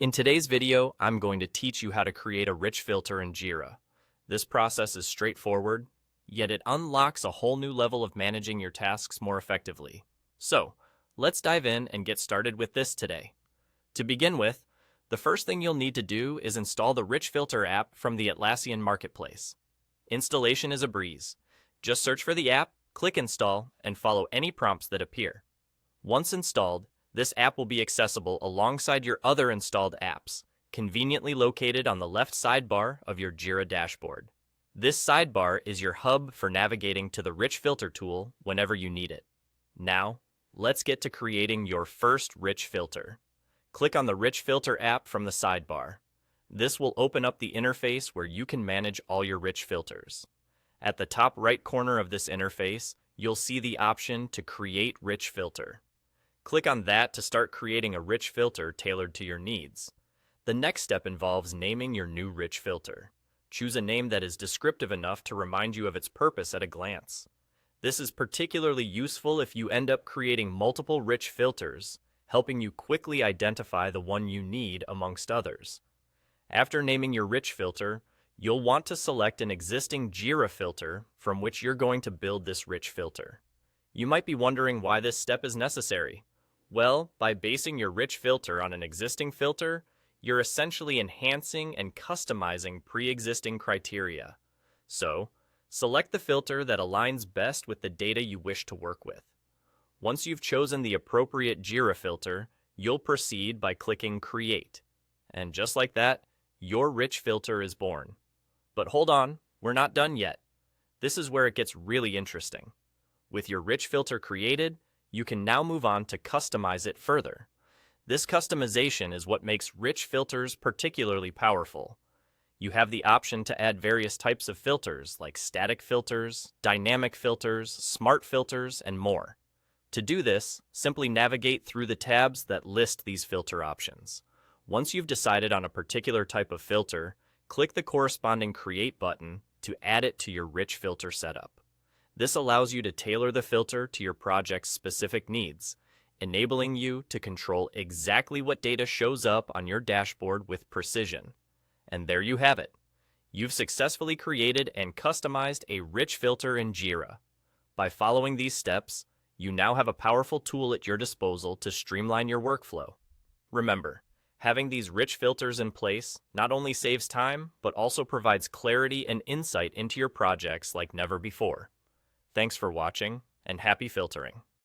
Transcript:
In today's video, I'm going to teach you how to create a rich filter in Jira. This process is straightforward, yet it unlocks a whole new level of managing your tasks more effectively. So, let's dive in and get started with this today. To begin with, the first thing you'll need to do is install the Rich Filter app from the Atlassian marketplace. Installation is a breeze. Just search for the app, click install, and follow any prompts that appear. Once installed, this app will be accessible alongside your other installed apps, conveniently located on the left sidebar of your Jira dashboard. This sidebar is your hub for navigating to the Rich Filter tool whenever you need it. Now, let's get to creating your first Rich Filter. Click on the Rich Filter app from the sidebar. This will open up the interface where you can manage all your rich filters. At the top right corner of this interface, you'll see the option to Create Rich Filter. Click on that to start creating a rich filter tailored to your needs. The next step involves naming your new rich filter. Choose a name that is descriptive enough to remind you of its purpose at a glance. This is particularly useful if you end up creating multiple rich filters, helping you quickly identify the one you need amongst others. After naming your rich filter, you'll want to select an existing Jira filter from which you're going to build this rich filter. You might be wondering why this step is necessary. Well, by basing your rich filter on an existing filter, you're essentially enhancing and customizing pre-existing criteria. So, select the filter that aligns best with the data you wish to work with. Once you've chosen the appropriate Jira filter, you'll proceed by clicking Create. And just like that, your rich filter is born. But hold on, we're not done yet. This is where it gets really interesting. With your rich filter created, you can now move on to customize it further. This customization is what makes rich filters particularly powerful. You have the option to add various types of filters like static filters, dynamic filters, smart filters, and more. To do this, simply navigate through the tabs that list these filter options. Once you've decided on a particular type of filter, click the corresponding Create button to add it to your rich filter setup. This allows you to tailor the filter to your project's specific needs, enabling you to control exactly what data shows up on your dashboard with precision. And there you have it. You've successfully created and customized a rich filter in Jira. By following these steps, you now have a powerful tool at your disposal to streamline your workflow. Remember, having these rich filters in place not only saves time, but also provides clarity and insight into your projects like never before. Thanks for watching, and happy filtering.